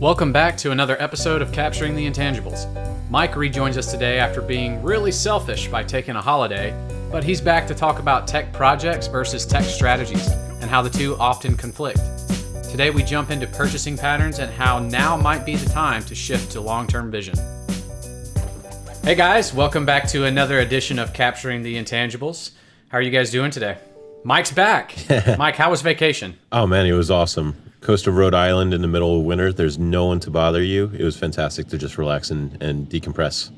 Welcome back to another episode of Capturing the Intangibles. Mike rejoins us today after being really selfish by taking a holiday, but he's back to talk about tech projects versus tech strategies and how the two often conflict. Today we jump into purchasing patterns and how now might be the time to shift to long-term vision. Hey guys, welcome back to another edition of Capturing the Intangibles. How are you guys doing today? Mike's back. Mike, how was vacation? Oh man, it was awesome. Coast of Rhode Island in the middle of winter. There's no one to bother you. It was fantastic to just relax and decompress.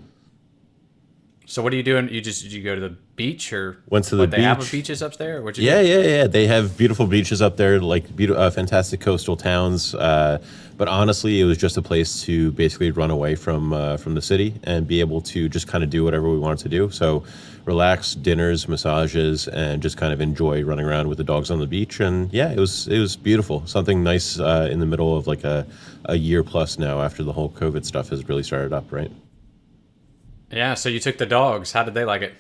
So what are you doing? Did you go to the beach or went to the beach? They have beaches up there? What'd you do? Yeah. They have beautiful beaches up there, like beautiful, fantastic coastal towns. But honestly, it was just a place to basically run away from the city and be able to just kind of do whatever we wanted to do. So relax, dinners, massages, and just kind of enjoy running around with the dogs on the beach. And yeah, it was beautiful. Something nice in the middle of like a year plus now after the whole COVID stuff has really started up, right? Yeah, so you took the dogs. How did they like it?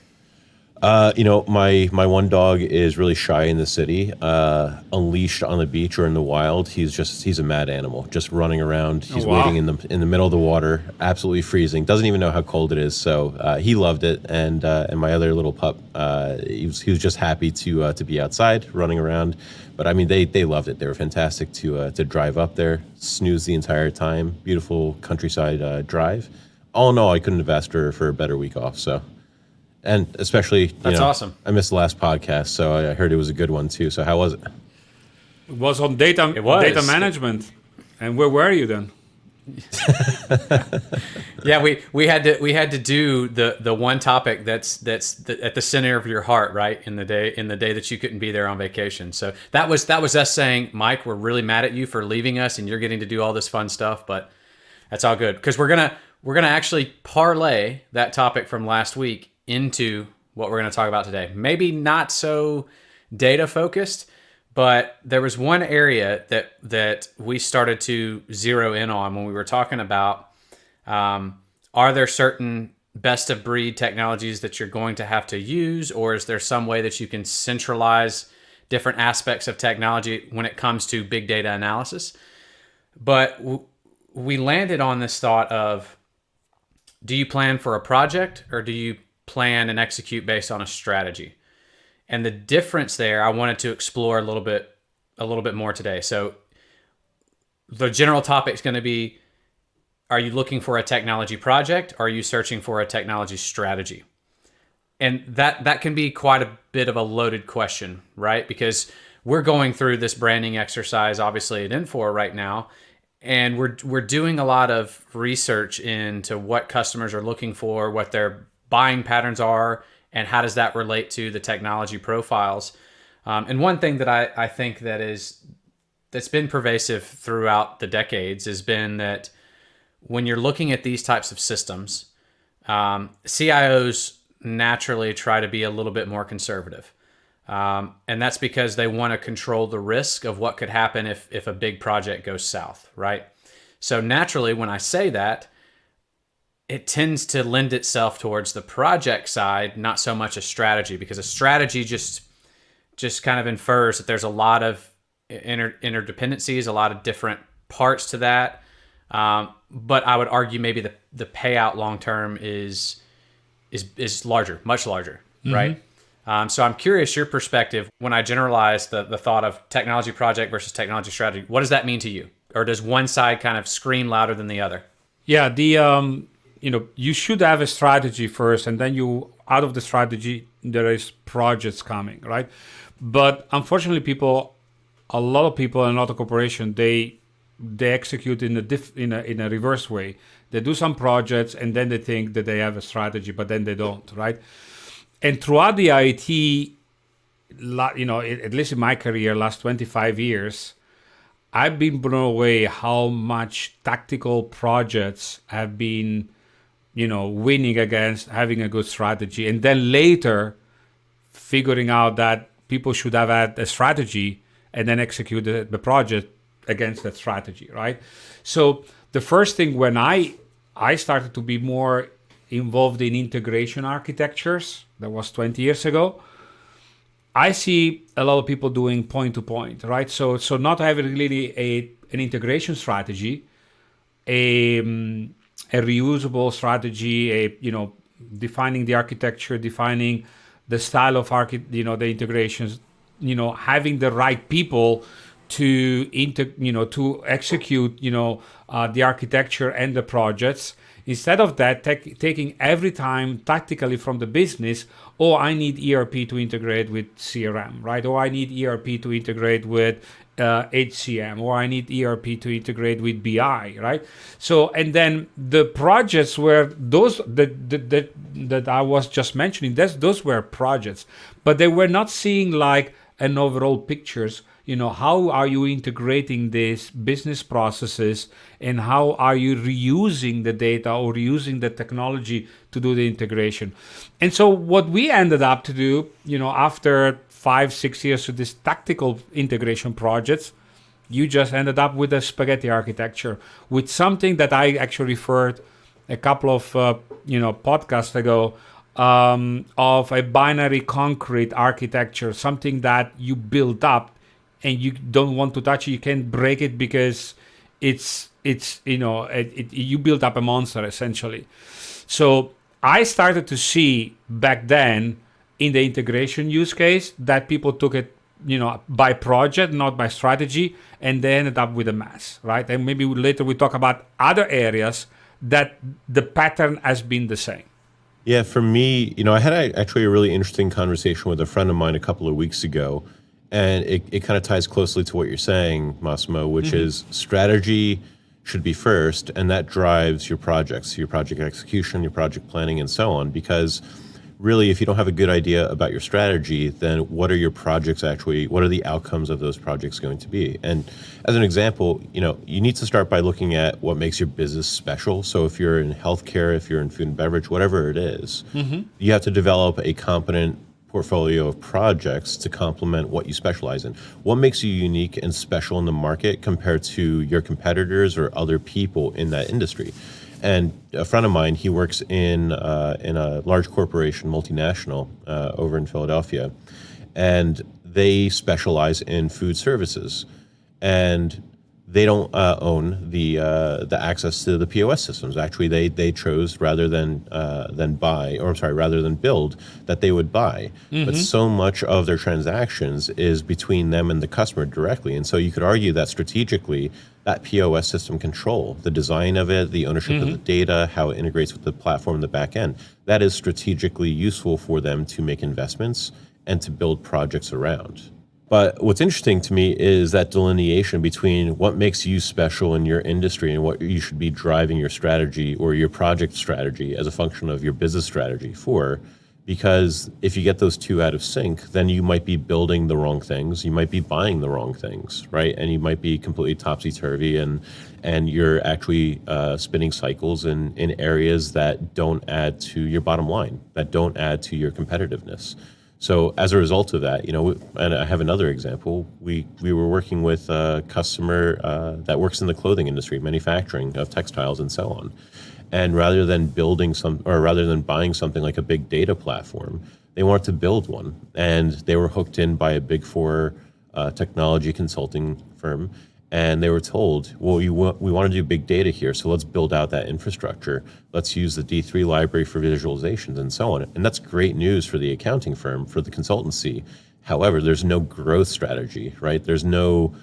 My one dog is really shy in the city. Unleashed on the beach or in the wild, he's a mad animal, just running around. He's waiting in the middle of the water, absolutely freezing. Doesn't even know how cold it is. So he loved it, and my other little pup, he was just happy to be outside, running around. But I mean, they loved it. They were fantastic to drive up there, snooze the entire time. Beautiful countryside drive. All in all, I couldn't have asked for a better week off. So. And especially, that's awesome. I missed the last podcast, so I heard it was a good one too. So how was it? It was on data management. And where were you then? Yeah, we had to do the one topic that's at the center of your heart, right? In the day that you couldn't be there on vacation. So that was us saying, Mike, we're really mad at you for leaving us, and you're getting to do all this fun stuff, but that's all good because we're gonna actually parlay that topic from last week into what we're going to talk about today. Maybe not so data focused, but there was one area that we started to zero in on when we were talking about are there certain best of breed technologies that you're going to have to use, or is there some way that you can centralize different aspects of technology when it comes to big data analysis? But we landed on this thought of, do you plan for a project or do you plan and execute based on a strategy? And the difference there, I wanted to explore a little bit more today. So the general topic is going to be, are you looking for a technology project? Or are you searching for a technology strategy? And that can be quite a bit of a loaded question, right? Because we're going through this branding exercise, obviously at Infor right now, and we're doing a lot of research into what customers are looking for, what their buying patterns are, and how does that relate to the technology profiles. And one thing that I think that's been pervasive throughout the decades has been that when you're looking at these types of systems, CIOs naturally try to be a little bit more conservative. And that's because they want to control the risk of what could happen if a big project goes south, right? So naturally, when I say that, it tends to lend itself towards the project side, not so much a strategy, because a strategy just kind of infers that there's a lot of interdependencies, a lot of different parts to that. But I would argue maybe the payout long term is larger, much larger, right? So I'm curious your perspective when I generalize the thought of technology project versus technology strategy. What does that mean to you? Or does one side kind of scream louder than the other? Yeah, you should have a strategy first, and then out of the strategy, there is projects coming, right? But unfortunately, a lot of people in a lot of corporations, they execute in a reverse way. They do some projects, and then they think that they have a strategy, but then they don't, right? And throughout the IT, at least in my career, last 25 years, I've been blown away how much tactical projects have been winning against having a good strategy. And then later figuring out that people should have had a strategy and then execute the project against that strategy, right? So the first thing when I started to be more involved in integration architectures, that was 20 years ago, I see a lot of people doing point to point, right? So not having really an integration strategy, a reusable strategy, defining the architecture, defining the style of the integrations, having the right people to to execute, the architecture and the projects. Instead of that, taking every time tactically from the business, oh, I need ERP to integrate with CRM, right? Or I need ERP to integrate with HCM, or I need ERP to integrate with BI, right? So, and then the projects were those that I was just mentioning. Those were projects, but they were not seeing like an overall pictures. How are you integrating these business processes, and how are you reusing the data or reusing the technology to do the integration? And so what we ended up to do, after 5-6 years of this tactical integration projects, you just ended up with a spaghetti architecture, with something that I actually referred a couple of podcasts ago, of a binary concrete architecture, something that you build up and you don't want to touch it. You can't break it because you build up a monster essentially. So I started to see back then in the integration use case that people took it, by project, not by strategy, and they ended up with a mess, right? And maybe later we talk about other areas that the pattern has been the same. Yeah, for me, I had actually a really interesting conversation with a friend of mine a couple of weeks ago, and it kind of ties closely to what you're saying, Massimo, which is strategy should be first, and that drives your projects, your project execution, your project planning, and so on. Because really, if you don't have a good idea about your strategy, then what are your projects what are the outcomes of those projects going to be? And as an example, you need to start by looking at what makes your business special. So if you're in healthcare, if you're in food and beverage, whatever it is, you have to develop a competent portfolio of projects to complement what you specialize in. What makes you unique and special in the market compared to your competitors or other people in that industry? And a friend of mine, he works in a large corporation, multinational, over in Philadelphia, and they specialize in food services, and they don't own the access to the POS systems. Actually, they chose rather than build, that they would buy. But so much of their transactions is between them and the customer directly, and so you could argue that strategically, that POS system control, the design of it, the ownership of the data, how it integrates with the platform in the back end, that is strategically useful for them to make investments and to build projects around. But what's interesting to me is that delineation between what makes you special in your industry and what you should be driving your strategy or your project strategy as a function of your business strategy for. Because if you get those two out of sync, then you might be building the wrong things, you might be buying the wrong things, right? And you might be completely topsy-turvy, and you're actually spinning cycles in areas that don't add to your bottom line, that don't add to your competitiveness. So as a result of that, and I have another example, we were working with a customer that works in the clothing industry, manufacturing of textiles and so on. And rather than buying something like a big data platform, they wanted to build one. And they were hooked in by a Big Four technology consulting firm. And they were told, well, we want to do big data here, so let's build out that infrastructure. Let's use the D3 library for visualizations and so on. And that's great news for the accounting firm, for the consultancy. However, there's no growth strategy, right? There's no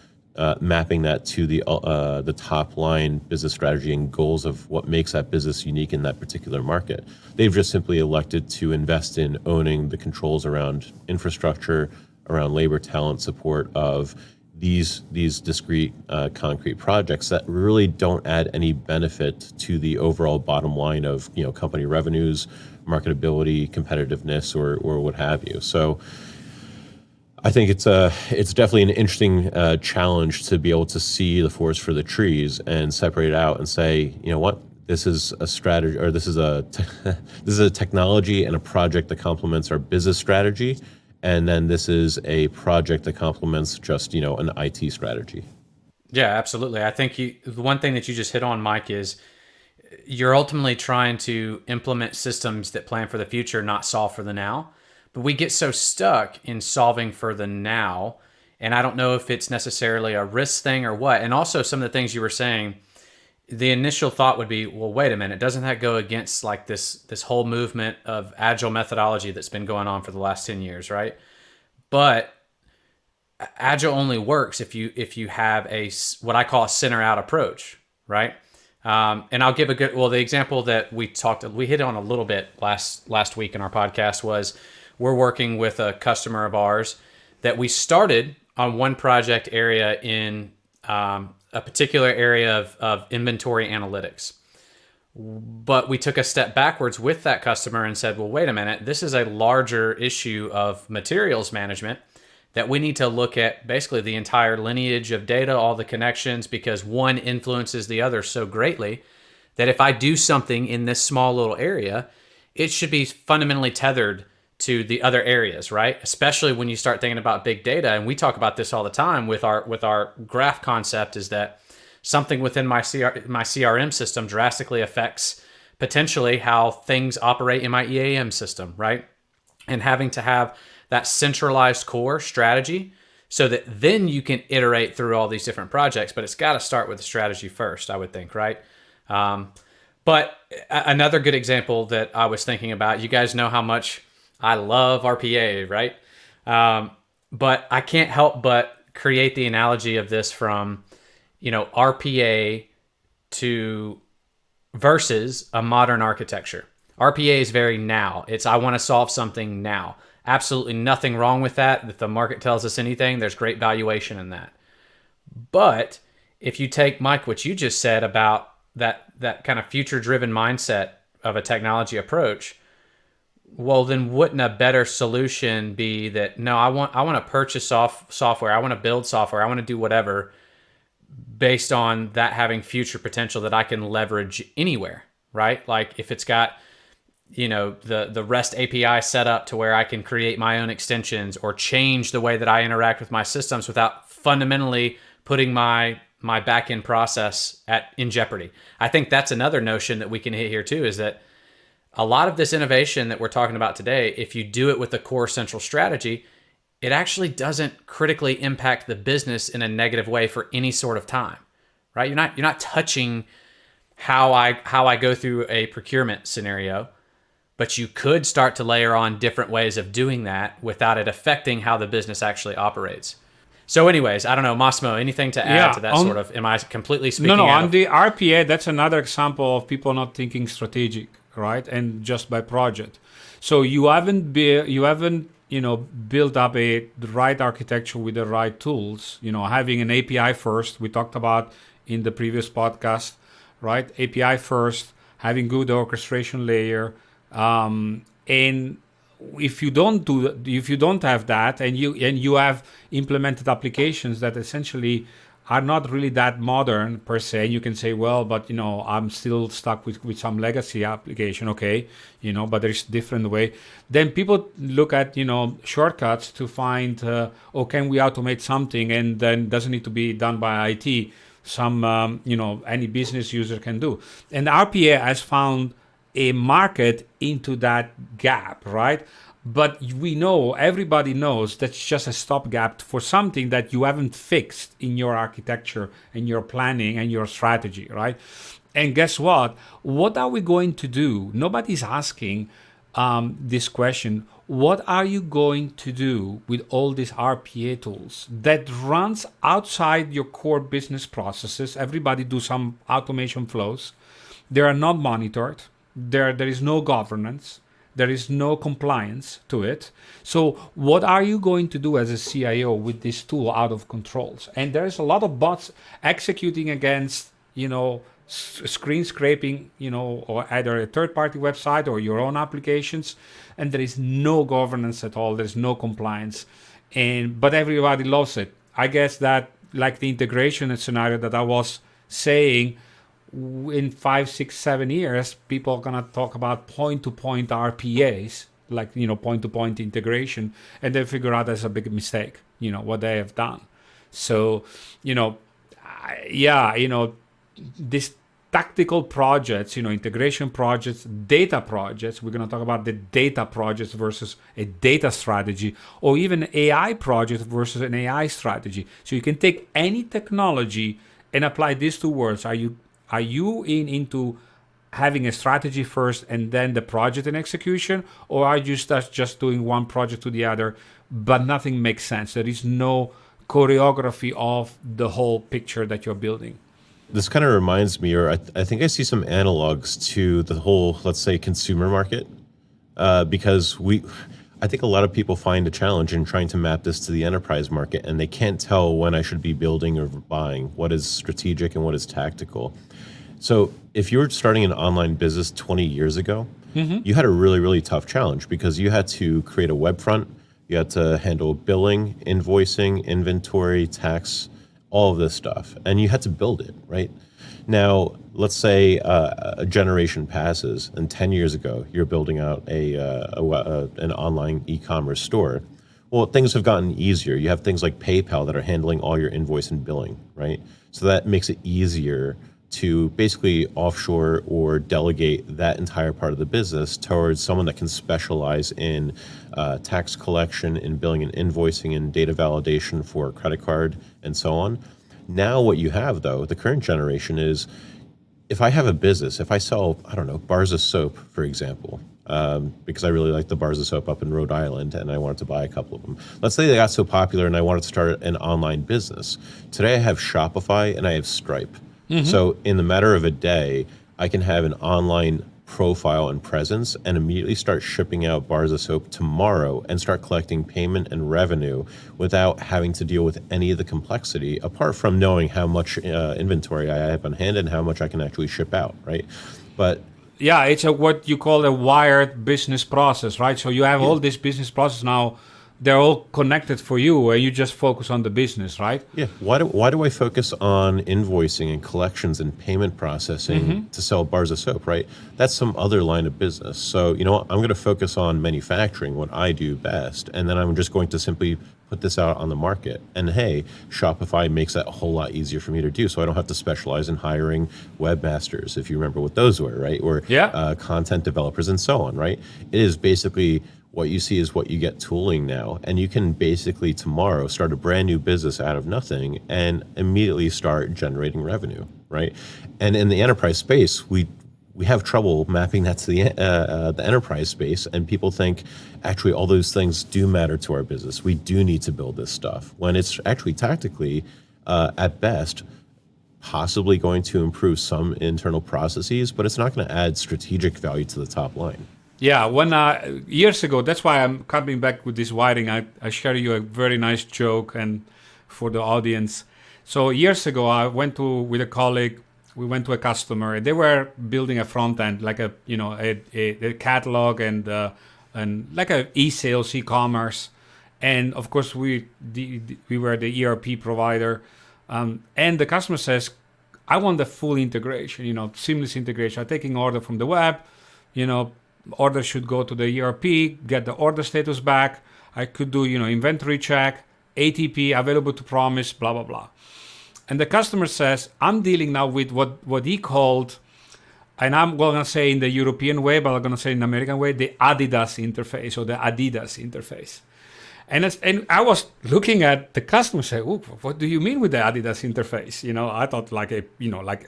mapping that to the top line business strategy and goals of what makes that business unique in that particular market. They've just simply elected to invest in owning the controls around infrastructure, around labor, talent, support of these discrete concrete projects that really don't add any benefit to the overall bottom line of company revenues, marketability, competitiveness, or what have you. So I think it's definitely an interesting challenge to be able to see the forest for the trees and separate it out and say, what, this is a strategy, or this is a technology and a project that complements our business strategy, and then this is a project that complements just an IT strategy. Yeah, absolutely. I think the one thing that you just hit on, Mike, is you're ultimately trying to implement systems that plan for the future, not solve for the now. But we get so stuck in solving for the now, and I don't know if it's necessarily a risk thing or what. And also some of the things you were saying, the initial thought would be, well, wait a minute, doesn't that go against like this whole movement of agile methodology that's been going on for the last 10 years, right? But agile only works if you have a what I call a center out approach, right? And I'll give the example that we hit on a little bit last week in our podcast was we're working with a customer of ours that we started on one project area in a particular area of inventory analytics. But we took a step backwards with that customer and said, well, wait a minute, this is a larger issue of materials management that we need to look at basically the entire lineage of data, all the connections, because one influences the other so greatly that if I do something in this small little area, it should be fundamentally tethered to the other areas, right? Especially when you start thinking about big data. And we talk about this all the time with our graph concept, is that something within my CRM system drastically affects potentially how things operate in my EAM system, right? And having to have that centralized core strategy so that then you can iterate through all these different projects. But it's got to start with the strategy first, I would think, right? But another good example that I was thinking about, you guys know how much I love RPA, right? But I can't help but create the analogy of this from, RPA to versus a modern architecture. RPA is very now. It's I want to solve something now. Absolutely nothing wrong with that. If the market tells us anything, there's great valuation in that. But if you take, Mike, what you just said about that kind of future-driven mindset of a technology approach, well, then wouldn't a better solution be that, no, I want to purchase software, I want to build software, I want to do whatever based on that having future potential that I can leverage anywhere, right? Like if it's got the REST API set up to where I can create my own extensions or change the way that I interact with my systems without fundamentally putting my back-end process in jeopardy. I think that's another notion that we can hit here too, is that a lot of this innovation that we're talking about today, if you do it with a core central strategy, it actually doesn't critically impact the business in a negative way for any sort of time, right? You're not touching how I go through a procurement scenario, but you could start to layer on different ways of doing that without it affecting how the business actually operates. So anyways, I don't know, Massimo, anything to add to that sort of, am I completely speaking No, out on of... the RPA, that's another example of people not thinking strategic, right? And just by project. So you haven't built up the right architecture with the right tools, having an API first, we talked about in the previous podcast, right? API first, having good orchestration layer, and if you don't have that, and you have implemented applications that essentially are not really that modern per se, you can say, well, but I'm still stuck with some legacy application, okay, but there's different way. Then people look at shortcuts to find, can we automate something, and then doesn't need to be done by IT. Some any business user can do, and RPA has found a market into that gap, right? But everybody knows that's just a stopgap for something that you haven't fixed in your architecture and your planning and your strategy, right? And guess what? What are we going to do? Nobody's asking this question. What are you going to do with all these RPA tools that runs outside your core business processes? Everybody do some automation flows. They are not monitored. There is no governance. There is no compliance to it. So what are you going to do as a CIO with this tool out of controls? And there's a lot of bots executing against, screen scraping, or either a third-party website or your own applications. And there is no governance at all. There's no compliance. But everybody loves it. I guess that, like the integration scenario that I was saying, in 5, 6, 7 years, people are gonna talk about point-to-point RPAs, like point-to-point integration, and they figure out that's a big mistake, what they have done. So, these tactical projects, integration projects, data projects. We're gonna talk about the data projects versus a data strategy, or even AI project versus an AI strategy. So you can take any technology and apply these two words. Are you Are you into having a strategy first and then the project and execution, or are you just doing one project to the other, but nothing makes sense? There is no choreography of the whole picture that you're building. This kind of reminds me, or I think I see some analogs to the whole, let's say, consumer market, because I think a lot of people find a challenge in trying to map this to the enterprise market, and they can't tell when I should be building or buying, what is strategic and what is tactical. So if you were starting an online business 20 years ago, you had a really, really tough challenge because you had to create a web front, you had to handle billing, invoicing, inventory, tax, all of this stuff, and you had to build it, right? Now, let's say a generation passes, and 10 years ago, you're building out an online e-commerce store. Well, things have gotten easier. You have things like PayPal that are handling all your invoice and billing, right? So that makes it easier to basically offshore or delegate that entire part of the business towards someone that can specialize in tax collection, in billing and invoicing, and data validation for credit card and so on. Now what you have, though, the current generation is, if I have a business, if I sell, I don't know, bars of soap, for example, because I really like the bars of soap up in Rhode Island and I wanted to buy a couple of them. Let's say they got so popular and I wanted to start an online business. Today I have Shopify and I have Stripe. So in the matter of a day, I can have an online profile and presence and immediately start shipping out bars of soap tomorrow and start collecting payment and revenue without having to deal with any of the complexity, apart from knowing how much inventory I have on hand and how much I can actually ship out, right? But yeah, it's what you call a wired business process, right? So you have all this business process now. They're all connected for you, and you just focus on the business, right? yeah, why do I focus on invoicing and collections and payment processing to sell bars of soap, right? That's some other line of business. So, you know what? I'm going to focus on manufacturing, what I do best, and then I'm just going to simply put this out on the market. And hey, Shopify makes that a whole lot easier for me to do, so I don't have to specialize in hiring webmasters, if you remember what those were, right? Or content developers and so on, right? It is basically what you see is what you get tooling now. And you can basically tomorrow start a brand new business out of nothing and immediately start generating revenue, right? And in the enterprise space, we have trouble mapping that to the enterprise space, and people think actually all those things do matter to our business. We do need to build this stuff, when it's actually tactically, at best, possibly going to improve some internal processes, but it's not going to add strategic value to the top line. Yeah, when years ago, that's why I'm coming back with this wiring. I share you a very nice joke and for the audience. So years ago, I went with a colleague. We went to a customer, and they were building a front end, like a catalog and like a e-sales, e-commerce, and of course we were the ERP provider, and the customer says, "I want the full integration, seamless integration. I'm taking order from the web, order should go to the ERP, get the order status back. I could do, inventory check, ATP, available to promise, blah, blah, blah." And the customer says, I'm dealing now with what he called, and I'm going to say in the European way, but I'm going to say in the American way, the Adidas interface or the Adidas interface. And I was looking at the customer and say, "Ooh, what do you mean with the Adidas interface?" I thought like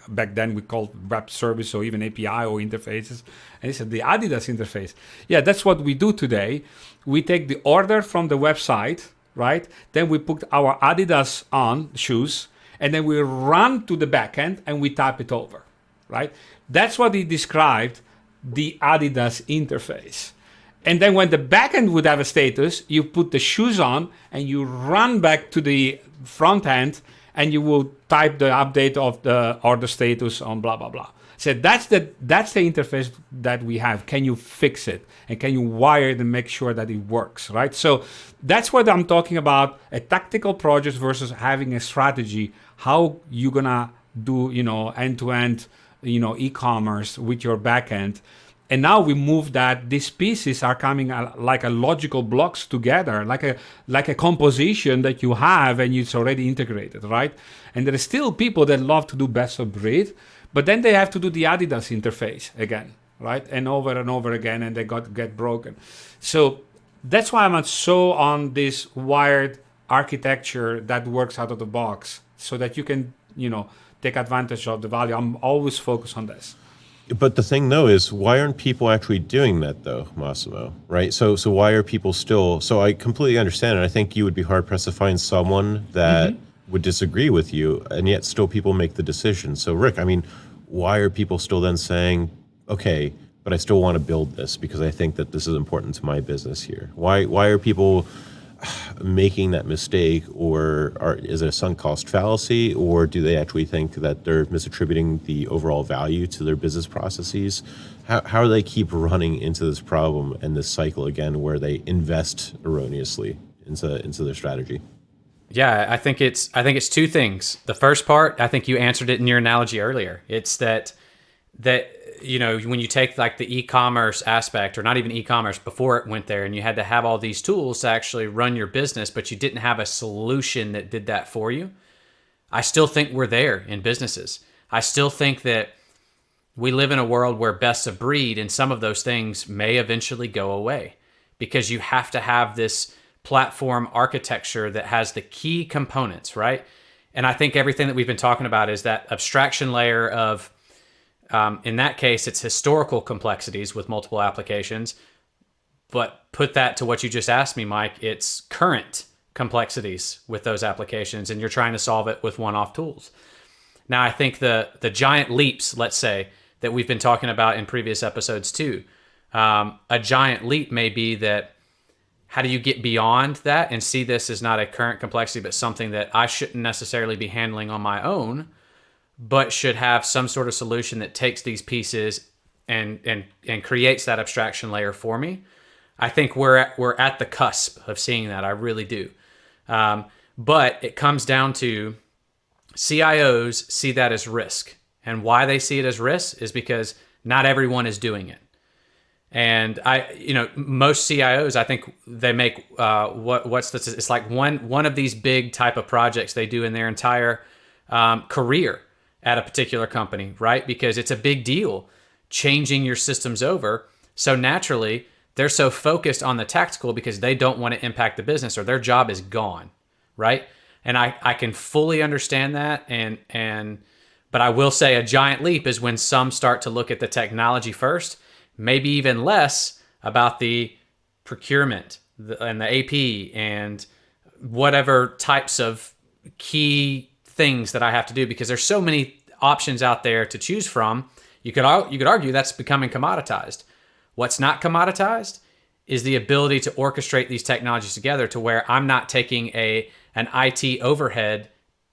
back then we called web service or even API or interfaces. And he said, the Adidas interface. Yeah, that's what we do today. We take the order from the website, right? Then we put our Adidas on shoes, and then we run to the backend and we type it over, right? That's what he described, the Adidas interface. And then when the backend would have a status, you put the shoes on and you run back to the front end and you will type the update of the order status on blah, blah, blah. So that's the interface that we have. Can you fix it? And can you wire it and make sure that it works, right? So that's what I'm talking about, a tactical project versus having a strategy, how you're going to do, end-to-end, e-commerce with your backend. And now we move that these pieces are coming like a logical blocks together, like a composition that you have and it's already integrated, right? And there are still people that love to do best of breed, but then they have to do the Adidas interface again, right? And over again, and they get broken. So that's why I'm so on this wired architecture that works out of the box, so that you can, take advantage of the value. I'm always focused on this. But the thing though is, why aren't people actually doing that though, Massimo? Right? So why are people still? So I completely understand, and I think you would be hard pressed to find someone that would disagree with you, and yet still people make the decision. So Rick, I mean, why are people still then saying, okay, but I still want to build this because I think that this is important to my business here? Why are people making that mistake, or is it a sunk cost fallacy, or do they actually think that they're misattributing the overall value to their business processes? How do they keep running into this problem and this cycle again where they invest erroneously into their strategy? Yeah, I think it's two things. The first part, I think you answered it in your analogy earlier. It's that when you take like the e-commerce aspect, or not even e-commerce, before it went there, and you had to have all these tools to actually run your business, but you didn't have a solution that did that for you. I still think we're there in businesses. I still think that we live in a world where best of breed and some of those things may eventually go away, because you have to have this platform architecture that has the key components, right? And I think everything that we've been talking about is that abstraction layer of, in that case, it's historical complexities with multiple applications. But put that to what you just asked me, Mike, it's current complexities with those applications, and you're trying to solve it with one-off tools. Now, I think the giant leaps, let's say, that we've been talking about in previous episodes too, a giant leap may be that how do you get beyond that and see this as not a current complexity, but something that I shouldn't necessarily be handling on my own, but should have some sort of solution that takes these pieces and creates that abstraction layer for me. I think we're at the cusp of seeing that. I really do. But it comes down to CIOs see that as risk. And why they see it as risk is because not everyone is doing it. And most CIOs, I think they make what's this? It's like one of these big type of projects they do in their entire career at a particular company, right? Because it's a big deal changing your systems over. So naturally, they're so focused on the tactical because they don't want to impact the business, or their job is gone, right? And I can fully understand that. But I will say a giant leap is when some start to look at the technology first, maybe even less about the procurement and the AP and whatever types of key things that I have to do, because there's so many options out there to choose from. You could argue that's becoming commoditized. What's not commoditized is the ability to orchestrate these technologies together to where I'm not taking an IT overhead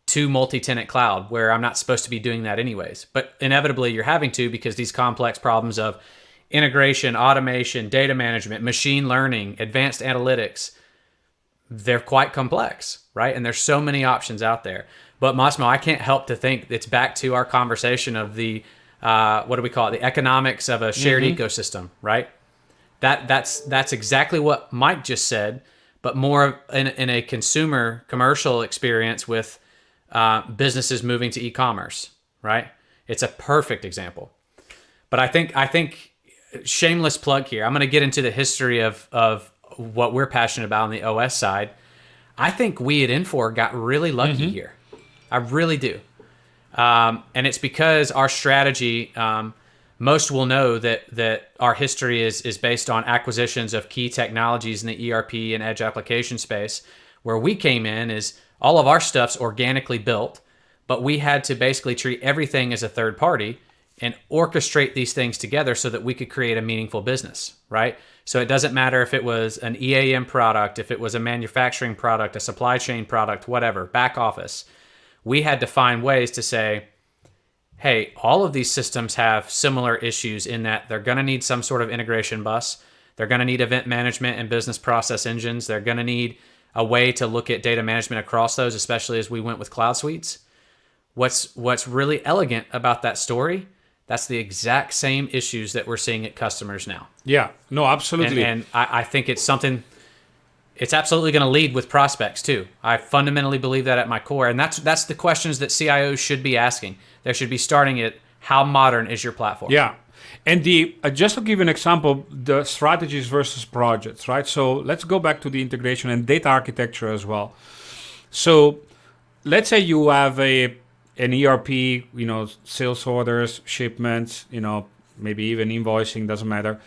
to multi-tenant cloud, where I'm not supposed to be doing that anyways. But inevitably you're having to, because these complex problems of integration, automation, data management, machine learning, advanced analytics, they're quite complex, right? And there's so many options out there. But Massimo, I can't help to think it's back to our conversation of the, what do we call it? The economics of a shared ecosystem, right? That's exactly what Mike just said, but more in a consumer commercial experience with businesses moving to e-commerce, right? It's a perfect example. But I think shameless plug here. I'm going to get into the history of what we're passionate about on the OS side. I think we at Infor got really lucky here. I really do. And it's because our strategy, most will know that our history is based on acquisitions of key technologies in the ERP and edge application space. Where we came in is all of our stuff's organically built, but we had to basically treat everything as a third party and orchestrate these things together so that we could create a meaningful business, right? So it doesn't matter if it was an EAM product, if it was a manufacturing product, a supply chain product, whatever, back office. We had to find ways to say, hey, all of these systems have similar issues in that they're going to need some sort of integration bus. They're going to need event management and business process engines. They're going to need a way to look at data management across those, especially as we went with cloud suites. What's really elegant about that story, that's the exact same issues that we're seeing at customers now. Yeah, no, absolutely. And I think it's something, it's absolutely going to lead with prospects too. I fundamentally believe that at my core. And that's the questions that CIOs should be asking. They should be starting at, how modern is your platform? Yeah. And just to give an example, the strategies versus projects, right? So let's go back to the integration and data architecture as well. So let's say you have a an ERP, sales orders, shipments, maybe even invoicing, doesn't matter.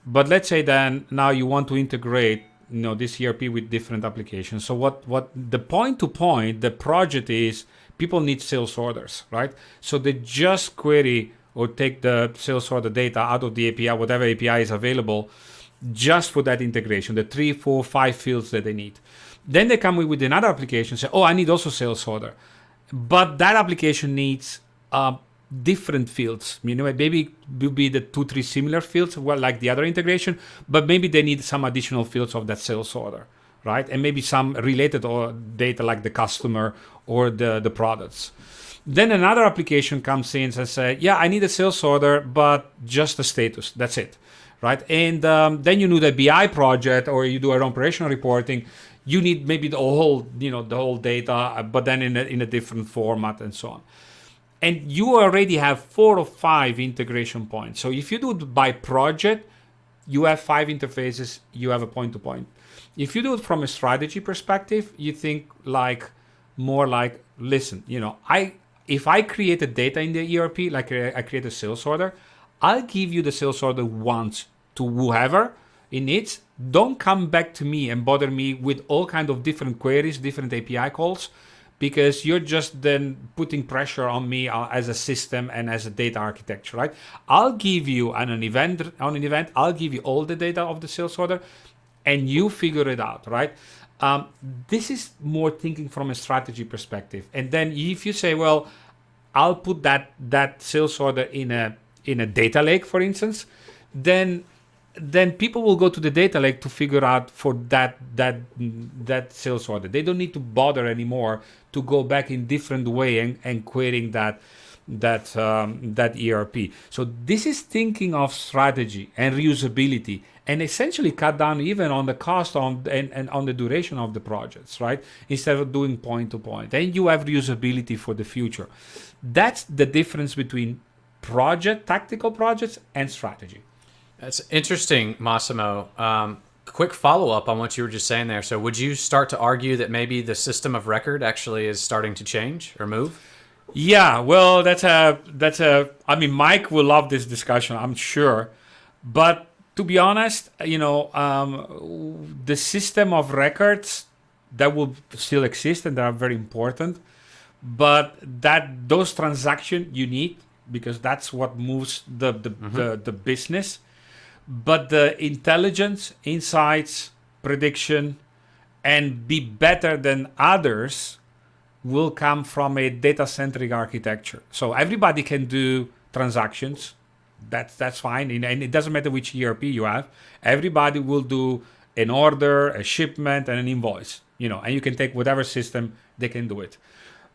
But let's say then now you want to integrate, this ERP with different applications. So what the point to point, the project is people need sales orders, right? So they just query or take the sales order data out of the API, whatever API is available, just for that integration, the 3, 4, 5 fields that they need. Then they come with another application, say, oh, I need also sales order. But that application needs different fields. Maybe it will be the 2, 3 similar fields, well, like the other integration, but maybe they need some additional fields of that sales order, right? And maybe some related or data like the customer or the products. Then another application comes in and says, yeah, I need a sales order, but just the status. That's it, right? And then you do the BI project or you do an operational reporting. You need maybe the whole data, but then in a different format and so on. And you already have 4 or 5 integration points. So if you do it by project, you have 5 interfaces, you have a point-to-point. If you do it from a strategy perspective, you think more like, listen, if I create a data in the ERP, like I create a sales order, I'll give you the sales order once to whoever it needs. Don't come back to me and bother me with all kind of different queries, different API calls, because you're just then putting pressure on me as a system and as a data architecture, right? I'll give you on an event, I'll give you all the data of the sales order and you figure it out, right? This is more thinking from a strategy perspective. And then if you say, well, I'll put that sales order in a data lake, for instance, then people will go to the data lake to figure out for that sales order. They don't need to bother anymore to go back in different way and querying that ERP. So this is thinking of strategy and reusability, and essentially cut down even on the cost and on the duration of the projects, right? Instead of doing point to point, and you have reusability for the future. That's the difference between tactical projects and strategy. That's interesting, Massimo. Quick follow-up on what you were just saying there. So would you start to argue that maybe the system of record actually is starting to change or move? Yeah, well, I mean, Mike will love this discussion, I'm sure. But to be honest, the system of records that will still exist and they are very important. But those transactions you need, because that's what moves the business. But the intelligence, insights, prediction, and be better than others will come from a data-centric architecture. So everybody can do transactions. That's fine. And it doesn't matter which ERP you have. Everybody will do an order, a shipment, and an invoice. And you can take whatever system, they can do it.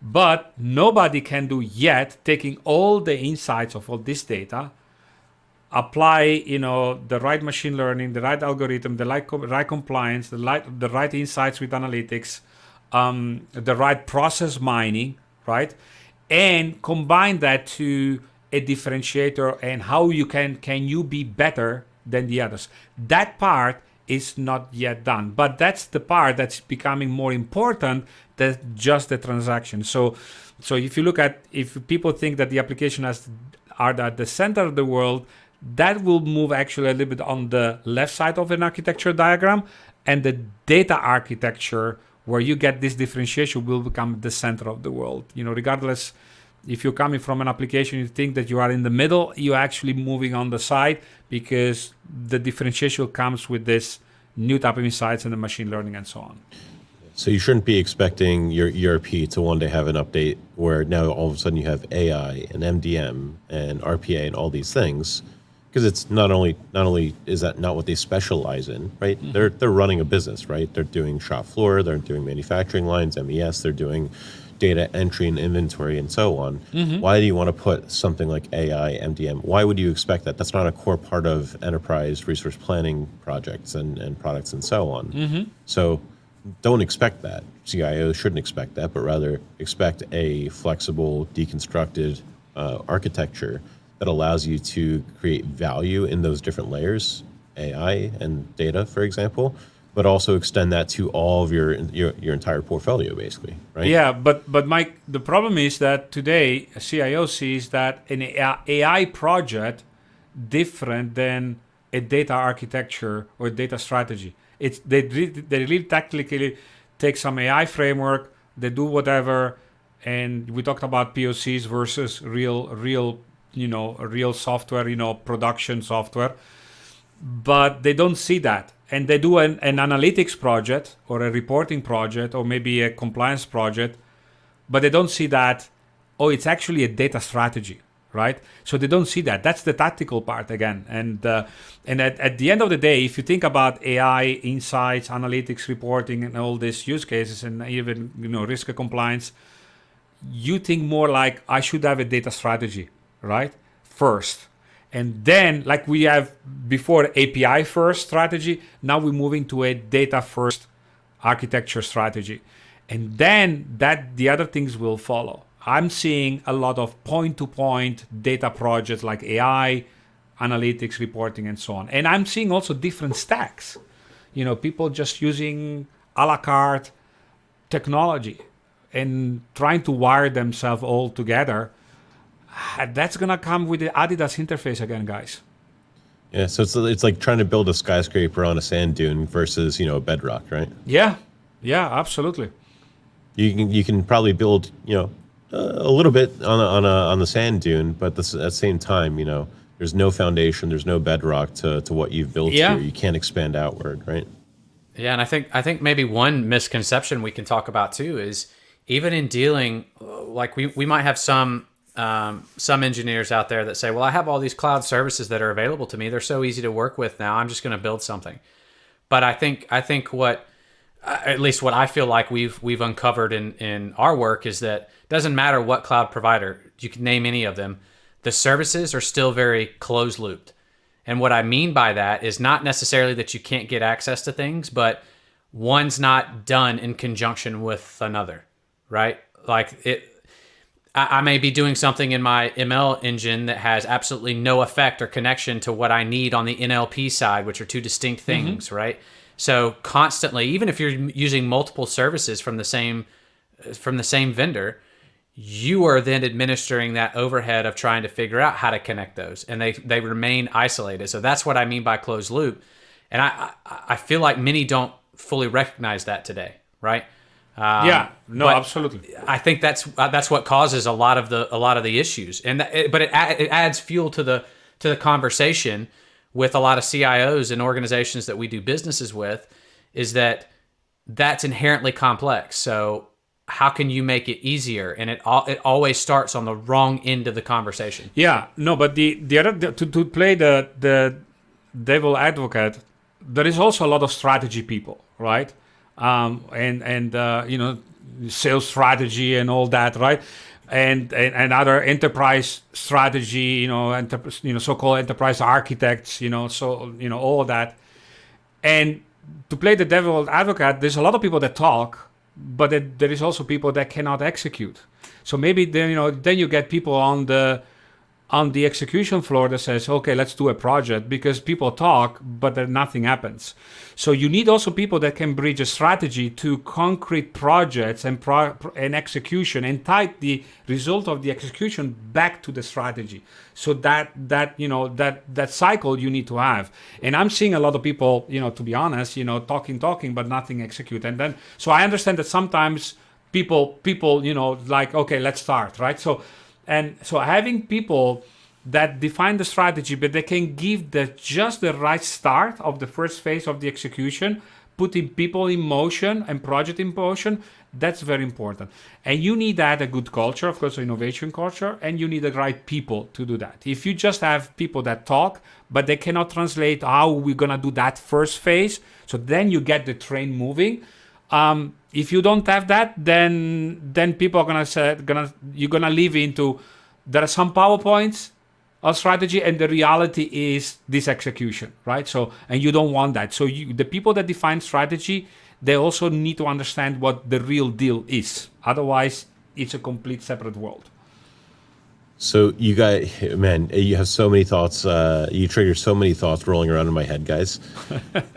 But nobody can do yet taking all the insights of all this data, apply the right machine learning, the right algorithm, the right compliance, the right insights with analytics, the right process mining, right? And combine that to a differentiator and how you can you be better than the others. That part is not yet done, but that's the part that's becoming more important than just the transaction. So if people think that the application are at the center of the world, that will move actually a little bit on the left side of an architecture diagram, and the data architecture where you get this differentiation will become the center of the world. Regardless if you're coming from an application, you think that you are in the middle, you're actually moving on the side, because the differentiation comes with this new type of insights and the machine learning and so on. So you shouldn't be expecting your ERP to one day have an update where now all of a sudden you have AI and MDM and RPA and all these things, because it's not only is that not what they specialize in, right? Mm-hmm. They're running a business, right? They're doing shop floor, they're doing manufacturing lines, MES, they're doing data entry and inventory and so on. Mm-hmm. Why do you want to put something like AI, MDM? Why would you expect that? That's not a core part of enterprise resource planning projects and products and so on. Mm-hmm. So don't expect that. CIOs shouldn't expect that, but rather expect a flexible, deconstructed architecture that allows you to create value in those different layers, AI and data, for example, but also extend that to all of your entire portfolio, basically, right? Yeah, but Mike, the problem is that today a CIO sees that an AI project different than a data architecture or data strategy. It's they really technically take some AI framework, they do whatever, and we talked about POCs versus real real software, production software, but they don't see that. And they do an analytics project or a reporting project or maybe a compliance project, but they don't see that, oh, it's actually a data strategy, right? So they don't see that. That's the tactical part again. And at the end of the day, if you think about AI, insights, analytics, reporting, and all these use cases, and even risk and compliance, you think more like I should have a data strategy, right? First. And then, like we have before API first strategy, now we're moving to a data first architecture strategy. And then the other things will follow. I'm seeing a lot of point-to-point data projects like AI, analytics, reporting, and so on. And I'm seeing also different stacks. People just using a la carte technology and trying to wire themselves all together. That's going to come with the Adidas interface again, guys. Yeah, so it's like trying to build a skyscraper on a sand dune versus, a bedrock, right? Yeah, absolutely. You can probably build, a little bit on the sand dune, but at the same time, there's no foundation, there's no bedrock to what you've built here. You can't expand outward, right? Yeah, and I think maybe one misconception we can talk about too is even in dealing, like we might have some engineers out there that say, well, I have all these cloud services that are available to me. They're so easy to work with now. I'm just going to build something. But I think what, at least what I feel like we've uncovered in our work is that it doesn't matter what cloud provider, you can name any of them, the services are still very closed looped. And what I mean by that is not necessarily that you can't get access to things, but one's not done in conjunction with another, right? Like I may be doing something in my ML engine that has absolutely no effect or connection to what I need on the NLP side, which are two distinct things, right? So constantly, even if you're using multiple services from the same vendor, you are then administering that overhead of trying to figure out how to connect those, and they remain isolated. So that's what I mean by closed loop, and I feel like many don't fully recognize that today, right? Absolutely. I think that's what causes a lot of the issues, and but it adds fuel to the conversation with a lot of CIOs and organizations that we do businesses with, is that's inherently complex. So how can you make it easier? And it always starts on the wrong end of the conversation. Yeah, no, but the other to play the devil advocate, there is also a lot of strategy people, right? Sales strategy and all that, right? And other enterprise strategy, so-called enterprise architects, all of that. And to play the devil advocate, there's a lot of people that talk, but there is also people that cannot execute. So maybe then you get people on the execution floor that says, okay, let's do a project, because people talk, but then nothing happens. So you need also people that can bridge a strategy to concrete projects and execution, and tie the result of the execution back to the strategy. So that cycle you need to have. And I'm seeing a lot of people, to be honest, talking, but nothing execute. And then, so I understand that sometimes people, like, okay, let's start, right? So having people that define the strategy, but they can give just the right start of the first phase of the execution, putting people in motion and project in motion, that's very important. And you need that, a good culture, of course, innovation culture, and you need the right people to do that. If you just have people that talk, but they cannot translate how we're going to do that first phase, so then you get the train moving. If you don't have that, then people are gonna say, you're gonna live into, there are some PowerPoints of strategy, and the reality is this execution, right? So, and you don't want that. So the people that define strategy, they also need to understand what the real deal is. Otherwise, it's a complete separate world. So you guys, man, you have so many thoughts. You trigger so many thoughts rolling around in my head, guys.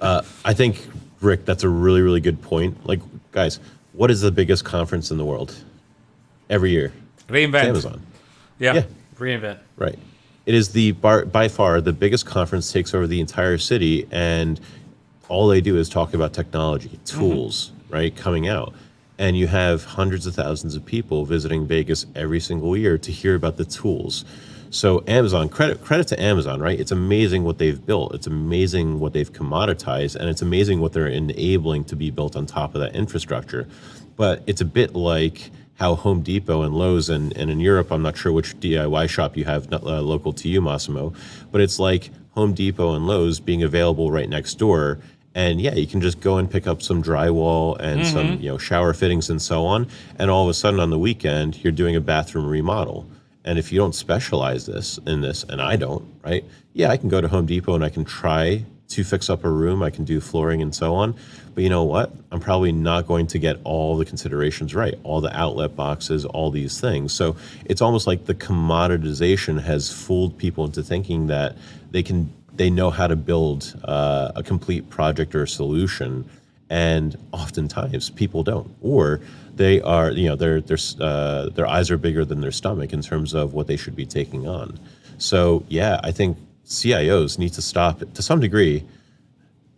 I think Rick, that's a really, really good point. Like, guys, what is the biggest conference in the world every year? It's Reinvent. Amazon. Yeah. Yeah, Reinvent. right. It is by far the biggest conference, takes over the entire city, and all they do is talk about technology, tools, right, coming out. And you have hundreds of thousands of people visiting Vegas every single year to hear about the tools. So Amazon, credit to Amazon, right? It's amazing what they've built. It's amazing what they've commoditized, and it's amazing what they're enabling to be built on top of that infrastructure. But it's a bit like how Home Depot and Lowe's and in Europe, I'm not sure which DIY shop you have local to you, Massimo, but it's like Home Depot and Lowe's being available right next door. And yeah, you can just go and pick up some drywall and some shower fittings and so on. And all of a sudden on the weekend, you're doing a bathroom remodel. And if you don't specialize in this, and I don't, right? Yeah, I can go to Home Depot and I can try to fix up a room. I can do flooring and so on. But you know what? I'm probably not going to get all the considerations right, all the outlet boxes, all these things. So it's almost like the commoditization has fooled people into thinking that they know how to build a complete project or a solution, and oftentimes people don't, or they are, their eyes are bigger than their stomach in terms of what they should be taking on. So yeah, I think CIOs need to stop, to some degree,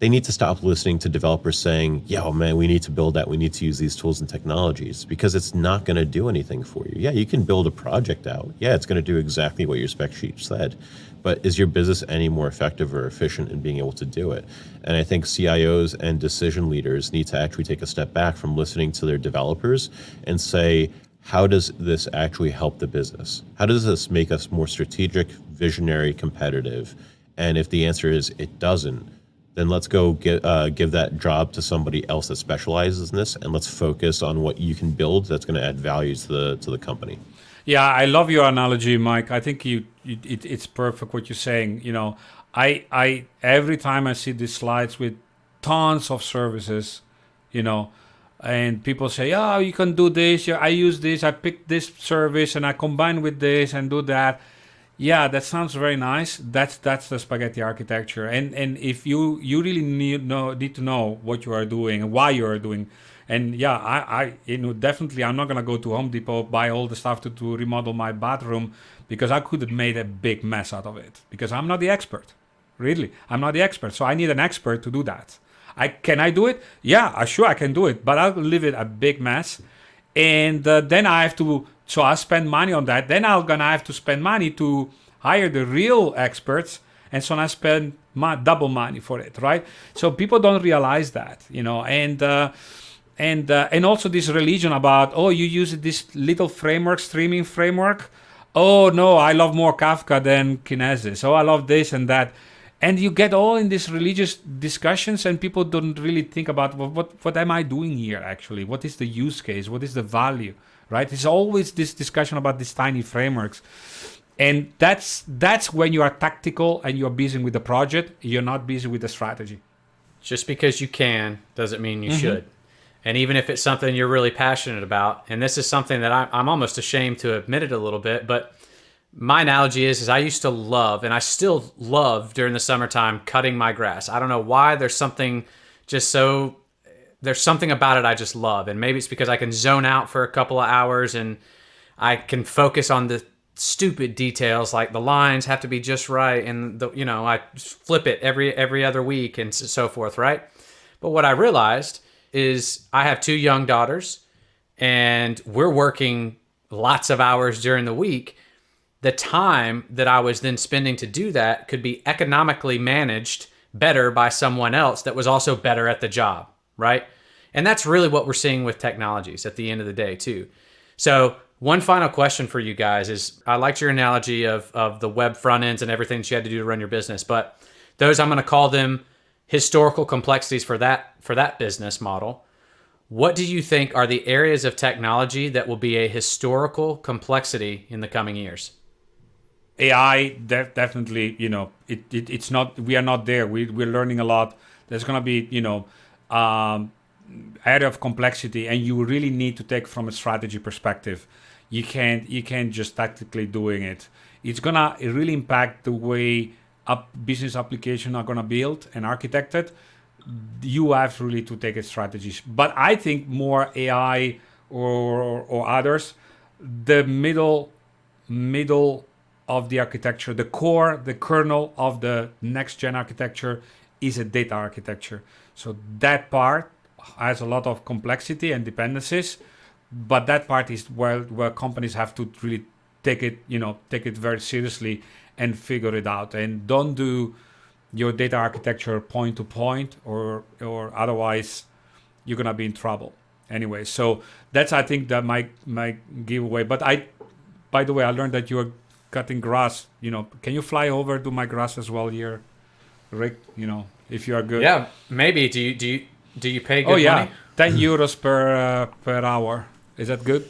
they need to stop listening to developers saying, yeah, oh man, we need to build that. We need to use these tools and technologies, because it's not going to do anything for you. Yeah, you can build a project out. Yeah, it's going to do exactly what your spec sheet said. But is your business any more effective or efficient in being able to do it? And I think CIOs and decision leaders need to actually take a step back from listening to their developers and say, how does this actually help the business? How does this make us more strategic, visionary, competitive? And if the answer is it doesn't, then let's go give that job to somebody else that specializes in this, and let's focus on what you can build that's going to add value to the company. Yeah, I love your analogy, Mike. I think it's perfect what you're saying. I every time I see these slides with tons of services, and people say, "Oh, you can do this. I use this. I pick this service and I combine with this and do that." Yeah, that sounds very nice. That's the spaghetti architecture. And if you really need to know what you are doing and why you are doing. And yeah, I definitely I'm not gonna go to Home Depot, buy all the stuff to remodel my bathroom, because I could have made a big mess out of it, because I'm not the expert. Really, I'm not the expert. So I need an expert to do that. Can I do it? Yeah, sure I can do it, but I'll leave it a big mess. And then I have to, so I spend money on that. Then I'm gonna have to spend money to hire the real experts, and so I spend double money for it, right? So people don't realize that, and also this religion about, oh, you use this little framework, streaming framework. Oh no, I love more Kafka than Kinesis. Oh, I love this and that. And you get all in these religious discussions, and people don't really think about what am I doing here actually? What is the use case? What is the value? Right? It's always this discussion about these tiny frameworks. And that's when you are tactical and you're busy with the project. You're not busy with the strategy. Just because you can doesn't mean you should. And even if it's something you're really passionate about, and this is something that I'm almost ashamed to admit it a little bit, but my analogy is I used to love, and I still love during the summertime, cutting my grass. I don't know why. There's something about it I just love. And maybe it's because I can zone out for a couple of hours and I can focus on the stupid details, like the lines have to be just right, and I flip it every other week and so forth, right? But what I realized is I have 2 young daughters, and we're working lots of hours during the week. The time that I was then spending to do that could be economically managed better by someone else that was also better at the job, right? And that's really what we're seeing with technologies at the end of the day too. So one final question for you guys is, I liked your analogy of the web front ends and everything that you had to do to run your business, but those, I'm going to call them historical complexities for that business model. What do you think are the areas of technology that will be a historical complexity in the coming years? AI definitely, it's not. We are not there. We're learning a lot. There's gonna be, area of complexity, and you really need to take from a strategy perspective. You can't just tactically doing it. It's gonna really impact the way business applications are gonna build and architected. you have really to take a strategy. But I think more AI or others, the middle of the architecture, the core, the kernel of the next gen architecture is a data architecture. So that part has a lot of complexity and dependencies, but that part is where companies have to really take it very seriously and figure it out, and don't do your data architecture point to point, or otherwise you're gonna be in trouble anyway. So that's, I think, that might give away. But by the way, I learned that you're cutting grass. Can you fly over to my grass as well here, Rick? If you are good. Yeah, maybe. Do you pay good money? 10 euros per hour. Is that good?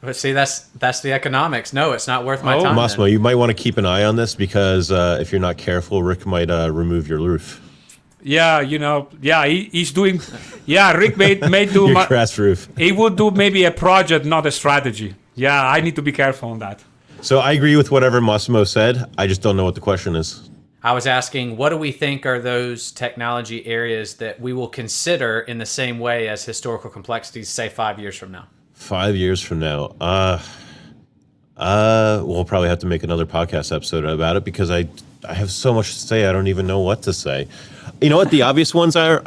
But see, that's the economics. No, it's not worth my time. Massimo, you might want to keep an eye on this, because if you're not careful, Rick might remove your roof. Yeah, he's doing. Yeah, Rick may do your grass roof. He would do maybe a project, not a strategy. Yeah, I need to be careful on that. So I agree with whatever Massimo said. I just don't know what the question is. I was asking, what do we think are those technology areas that we will consider in the same way as historical complexities, say 5 years from now? 5 years from now, we'll probably have to make another podcast episode about it, because I have so much to say. I don't even know what to say. You know what? The obvious ones are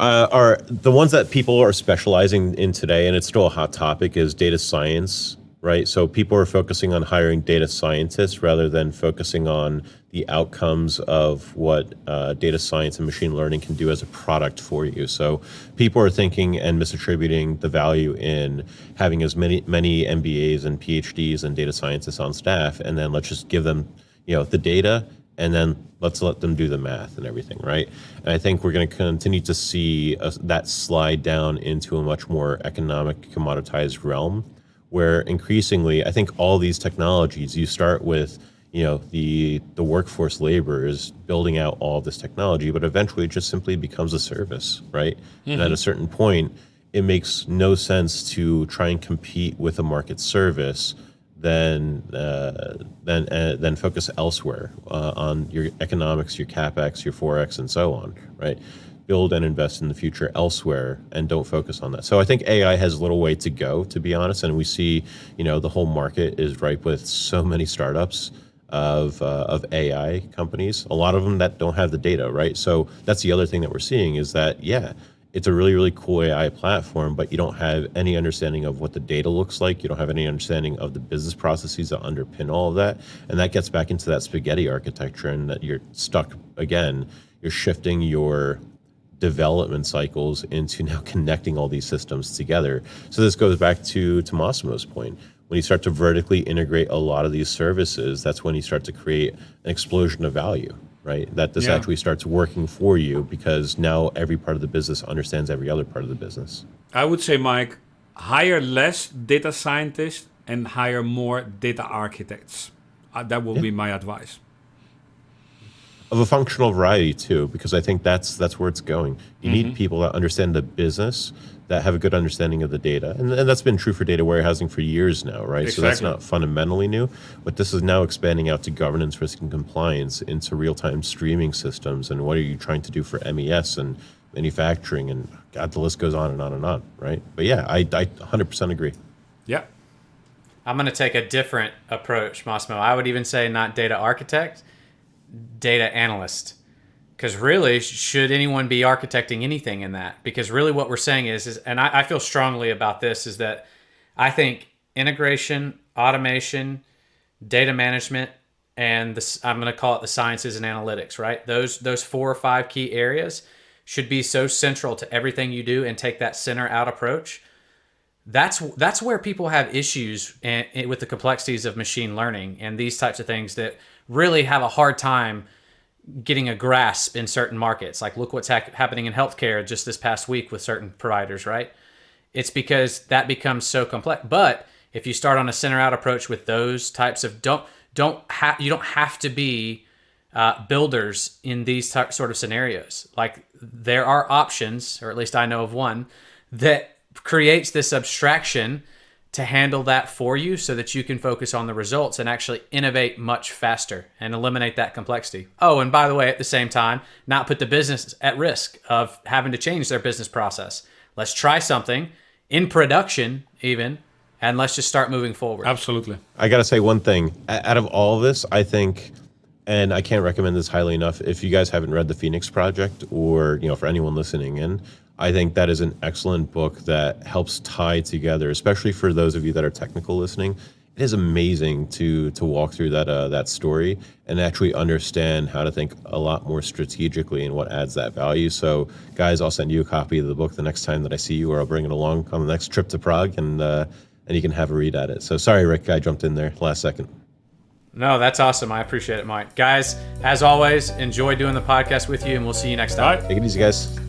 the ones that people are specializing in today, and it's still a hot topic, is data science, right? So people are focusing on hiring data scientists rather than focusing on the outcomes of what data science and machine learning can do as a product for you. So people are thinking and misattributing the value in having as many MBAs and PhDs and data scientists on staff, and then let's just give them, the data, and then let's let them do the math and everything, right? And I think we're going to continue to see that slide down into a much more economic, commoditized realm, where increasingly, I think all these technologies, you start with, the workforce labor is building out all this technology, but eventually it just simply becomes a service, right? Mm-hmm. And at a certain point, it makes no sense to try and compete with a market service then focus elsewhere on your economics, your capex, your forex, and so on, right? Build and invest in the future elsewhere, and don't focus on that. So I think AI has a little way to go, to be honest. And we see, the whole market is ripe with so many startups of AI companies. A lot of them that don't have the data, right? So that's the other thing that we're seeing, is that it's a really, really cool AI platform, but you don't have any understanding of what the data looks like. You don't have any understanding of the business processes that underpin all of that. And that gets back into that spaghetti architecture, and that you're stuck again. You're shifting your development cycles into now connecting all these systems together. So this goes back to Massimo's point. When you start to vertically integrate a lot of these services, that's when you start to create an explosion of value, right? That this actually starts working for you, because now every part of the business understands every other part of the business. I would say, Mike, hire less data scientists and hire more data architects. That will be my advice. Of a functional variety too, because I think that's where it's going. You need people that understand the business, that have a good understanding of the data. And that's been true for data warehousing for years now, right? Exactly. So that's not fundamentally new, but this is now expanding out to governance, risk, and compliance, into real-time streaming systems. And what are you trying to do for MES and manufacturing? And God, the list goes on and on and on, right? But yeah, I 100% agree. Yeah. I'm going to take a different approach, Massimo. I would even say not data architect, data analyst. Because really, should anyone be architecting anything in that? Because really what we're saying is and I feel strongly about this, is that I think integration, automation, data management, and I'm going to call it the sciences and analytics, right? Those 4 or 5 key areas should be so central to everything you do, and take that center out approach. That's where people have issues with the complexities of machine learning and these types of things, that really have a hard time getting a grasp in certain markets. Like, look what's happening in healthcare just this past week with certain providers, right? It's because that becomes so complex. But if you start on a center out approach with those types of you don't have to be builders in these sort of scenarios. Like, there are options, or at least I know of one, that creates this abstraction to handle that for you so that you can focus on the results and actually innovate much faster and eliminate that complexity. Oh, and by the way, at the same time, not put the business at risk of having to change their business process. Let's try something in production even, and let's just start moving forward. Absolutely. I got to say one thing. Out of all of this, I think, and I can't recommend this highly enough, if you guys haven't read The Phoenix Project, or for anyone listening in, I think that is an excellent book that helps tie together, especially for those of you that are technical listening. It is amazing to walk through that story and actually understand how to think a lot more strategically and what adds that value. So, guys, I'll send you a copy of the book the next time that I see you, or I'll bring it along on the next trip to Prague, and you can have a read at it. So, sorry, Rick, I jumped in there last second. No, that's awesome. I appreciate it, Mike. Guys, as always, enjoy doing the podcast with you, and we'll see you next time. All right. Take it easy, guys.